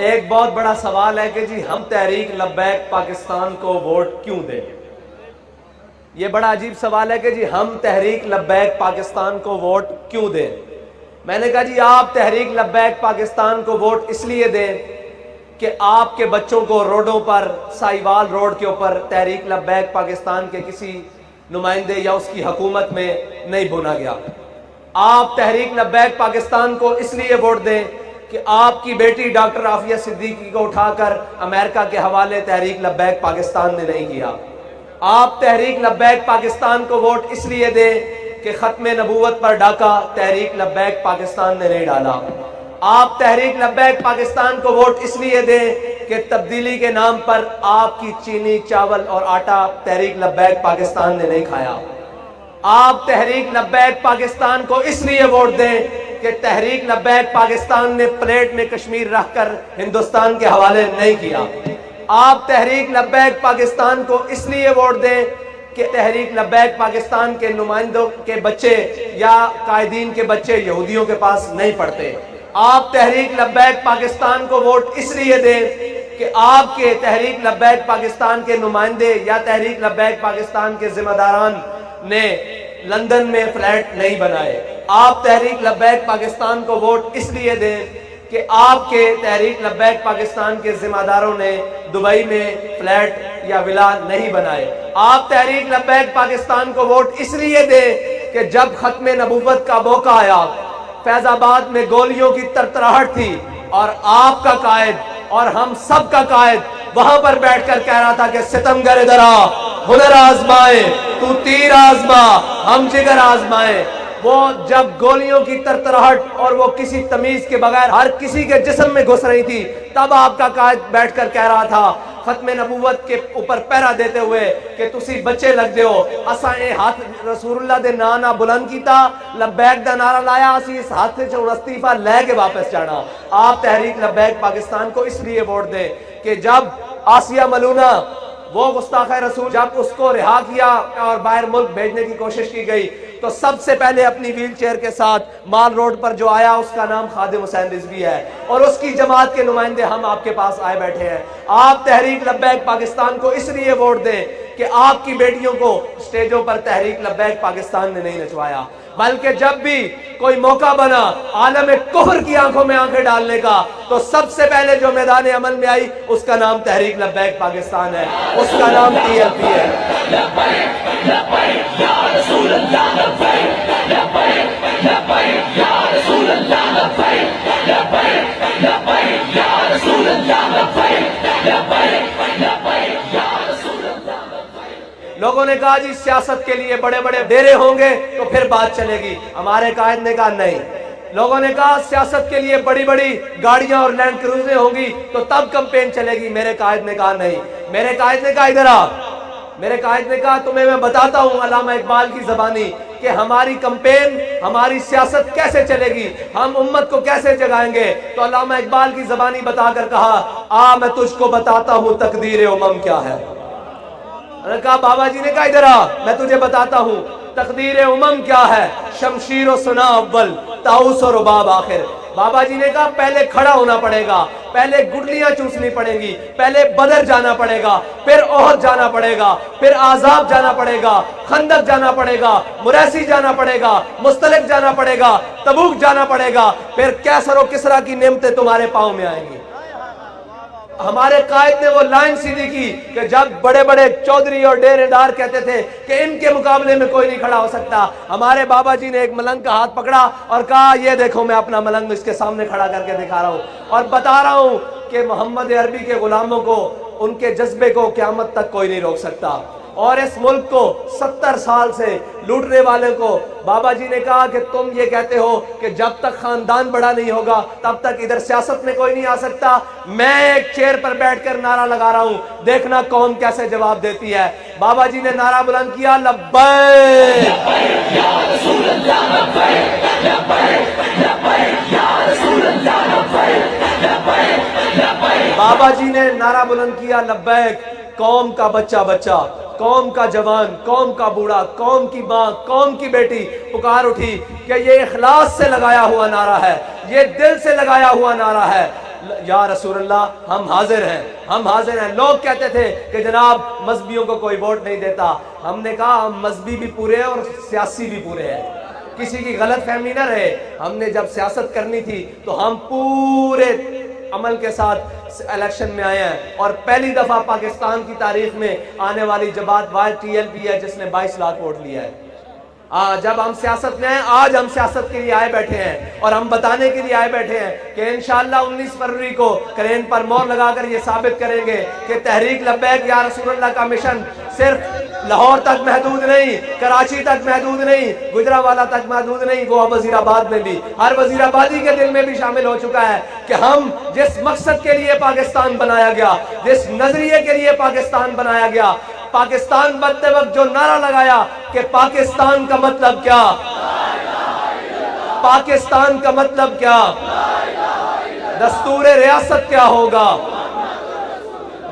ایک بہت بڑا سوال ہے کہ جی ہم تحریک لبیک پاکستان کو ووٹ کیوں دیں؟ یہ بڑا عجیب سوال ہے کہ جی ہم تحریک لبیک پاکستان کو ووٹ کیوں دیں؟ میں نے کہا جی آپ تحریک لبیک پاکستان کو ووٹ اس لیے دیں کہ آپ کے بچوں کو روڈوں پر، سائیوال روڈ کے اوپر تحریک لبیک پاکستان کے کسی نمائندے یا اس کی حکومت میں نہیں بھونا گیا۔ آپ تحریک لبیک پاکستان کو اس لیے ووٹ دیں کہ آپ کی بیٹی ڈاکٹر عافیہ صدیقی کو اٹھا کر امریکہ کے حوالے تحریک لبیک پاکستان نے نہیں کیا۔ آپ تحریک لبیک پاکستان کو ووٹ اس لیے دیں کہ ختم نبوت پر ڈاکہ تحریک لبیک پاکستان نے نہیں ڈالا۔ آپ تحریک لبیک پاکستان کو ووٹ اس لیے دیں کہ تبدیلی کے نام پر آپ کی چینی، چاول اور آٹا تحریک لبیک پاکستان نے نہیں کھایا۔ آپ تحریک لبیک پاکستان کو اس لیے ووٹ دیں کہ تحریک لبیک پاکستان نے پلیٹ میں کشمیر رکھ کر ہندوستان کے حوالے نہیں کیا۔ آپ تحریک لبیک پاکستان کو اس لیے ووٹ دیں کہ تحریک لبیک پاکستان کے نمائندوں کے بچے یا قائدین کے بچے یہودیوں کے پاس نہیں پڑھتے۔ آپ تحریک لبیک پاکستان کو ووٹ اس لیے دیں کہ آپ کے تحریک لبیک پاکستان کے نمائندے یا تحریک لبیک پاکستان کے ذمہ داران نے لندن میں فلیٹ نہیں بنائے۔ آپ تحریک لبیک پاکستان کو ووٹ اس لیے دیں کہ آپ کے تحریک لبیک پاکستان کے ذمہ داروں نے دبئی میں فلیٹ یا ولا نہیں بنائے۔ آپ تحریک لبیک پاکستان کو ووٹ اس لیے دیں کہ جب ختم نبوت کا موقع آیا، فیض آباد میں گولیوں کی ترتراہٹ تھی اور آپ کا قائد اور ہم سب کا قائد وہاں پر بیٹھ کر کہہ رہا تھا کہ ستمگر ادھر آ، ہنر آزمائے، تو تیر آزما، ہم جگر آزمائے۔ وہ جب گولیوں کی ترتراہٹ اور وہ کسی تمیز کے بغیر ہر کسی کے جسم میں گھس رہی تھی، تب آپ کا قائد بیٹھ کر کہہ رہا تھا ختم نبوت کے اوپر پہرا دیتے ہوئے کہ تسی بچے لگ دیو، اساں اے ہاتھ رسول اللہ دے نانا بلند کیتا، لبیک دا نعرہ لایا، اسی اس ہاتھ سے استعفیٰ لے کے واپس جانا۔ آپ تحریک لبیک پاکستان کو اس لیے ووٹ دیں کہ جب آسیہ ملونہ وہ گستاخ رسول جب اس کو رہا کیا اور باہر ملک بھیجنے کی کوشش کی گئی تو سب سے پہلے اپنی ویل چیئر کے ساتھ مال روڈ پر جو آیا اس کا نام خادم حسین رضوی ہے اور اس کی جماعت کے نمائندے ہم آپ کے پاس آئے بیٹھے ہیں۔ آپ تحریک لبیک پاکستان کو اس لیے ووٹ دیں کہ آپ کی بیٹیوں کو سٹیجوں پر تحریک لبیک پاکستان نے نہیں نچوایا، بلکہ جب بھی کوئی موقع بنا عالم کفر کی آنکھوں میں آنکھیں ڈالنے کا تو سب سے پہلے جو میدان عمل میں آئی اس کا نام تحریک لبیک پاکستان ہے، اس کا نام TLP ہے۔ لوگوں نے کہا جی سیاست کے لیے بڑے بڑے ڈیرے ہوں گے تو پھر بات چلے گی، ہمارے قائد نے کہا نہیں۔ لوگوں نے کہا سیاست کے لیے بڑی بڑی گاڑیاں اور لینڈ کروزیں ہوں گی تو تب کمپین چلے گی، میرے قائد نے کہا نہیں۔ میرے قائد نے کہا ادھر آ، میرے قائد نے کہا تمہیں میں بتاتا ہوں علامہ اقبال کی زبانی کہ ہماری کمپین، ہماری سیاست کیسے چلے گی، ہم امت کو کیسے جگائیں گے۔ تو علامہ اقبال کی زبانی بتا کر کہا آ میں تجھ کو بتاتا ہوں تقدیر امم کیا ہے۔ انہوں نے کہا بابا جی نے کہا ادھر آ میں تجھے بتاتا ہوں تقدیر امم کیا ہے، شمشیر و سنا اول، طاؤس و رباب آخر۔ بابا جی نے کہا پہلے کھڑا ہونا پڑے گا، پہلے گٹلیاں چوسنی پڑیں گی، پہلے بدر جانا پڑے گا، پھر احد جانا پڑے گا، پھر عذاب جانا پڑے گا، خندق جانا پڑے گا، مریسی جانا پڑے گا، مستلق جانا پڑے گا، تبوک جانا پڑے گا، پھر کیسر و کسرا کی نعمتیں تمہارے پاؤں میں آئیں گی۔ ہمارے قائد نے وہ لائن سیدھی کی کہ جب بڑے بڑے چودھری اور ڈیرے دار کہتے تھے کہ ان کے مقابلے میں کوئی نہیں کھڑا ہو سکتا، ہمارے بابا جی نے ایک ملنگ کا ہاتھ پکڑا اور کہا یہ دیکھو میں اپنا ملنگ اس کے سامنے کھڑا کر کے دکھا رہا ہوں اور بتا رہا ہوں کہ محمد عربی کے غلاموں کو، ان کے جذبے کو قیامت تک کوئی نہیں روک سکتا۔ اور اس ملک کو 70 سال سے لوٹنے والے کو بابا جی نے کہا کہ تم یہ کہتے ہو کہ جب تک خاندان بڑا نہیں ہوگا تب تک ادھر سیاست میں کوئی نہیں آ سکتا، میں ایک چیئر پر بیٹھ کر نعرہ لگا رہا ہوں، دیکھنا قوم کیسے جواب دیتی ہے۔ بابا جی نے نعرہ بلند کیا لبیک یا رسول اللہ، لبیک لبیک یا رسول اللہ، لبیک۔ بابا جی نے نعرہ بلند کیا لبیک، قوم کا بچہ بچہ، قوم کا جوان، قوم کا بوڑھا، قوم کی ماں، قوم کی بیٹی پکار اٹھی کہ یہ اخلاص سے لگایا ہوا نعرہ ہے، یہ دل سے لگایا ہوا نعرہ ہے۔ یا رسول اللہ ہم حاضر ہیں، ہم حاضر ہیں۔ لوگ کہتے تھے کہ جناب مذہبیوں کو کوئی ووٹ نہیں دیتا، ہم نے کہا ہم مذہبی بھی پورے ہیں اور سیاسی بھی پورے ہیں، کسی کی غلط فہمی نہ رہے۔ ہم نے جب سیاست کرنی تھی تو ہم پورے عمل کے ساتھ الیکشن میں آئے ہیں، اور پہلی دفعہ پاکستان کی تاریخ میں آنے والی جماعت YTLP ہے جس نے 22 لاکھ ووٹ لیا ہے۔ جب ہم سیاست میں ہیں، آج ہم سیاست کے لیے آئے بیٹھے ہیں اور ہم بتانے کے لیے آئے بیٹھے ہیں کہ انشاءاللہ 19 فروری کو کرین پر مہر لگا کر یہ ثابت کریں گے کہ تحریک لبیک یا رسول اللہ کا مشن صرف لاہور تک محدود نہیں، کراچی تک محدود نہیں، گجرانوالہ تک محدود نہیں، وہ وزیر آباد میں بھی، ہر وزیر آبادی کے دل میں بھی شامل ہو چکا ہے کہ ہم جس مقصد کے لیے پاکستان بنایا گیا، جس نظریے کے لیے پاکستان بنایا گیا، پاکستان بنتے وقت جو نعرہ لگایا کہ پاکستان کا مطلب کیا، پاکستان کا مطلب کیا، دستور ریاست کیا ہوگا،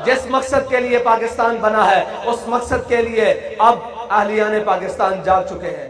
جس مقصد کے لیے پاکستان بنا ہے اس مقصد کے لیے اب اہلیان پاکستان جاگ چکے ہیں۔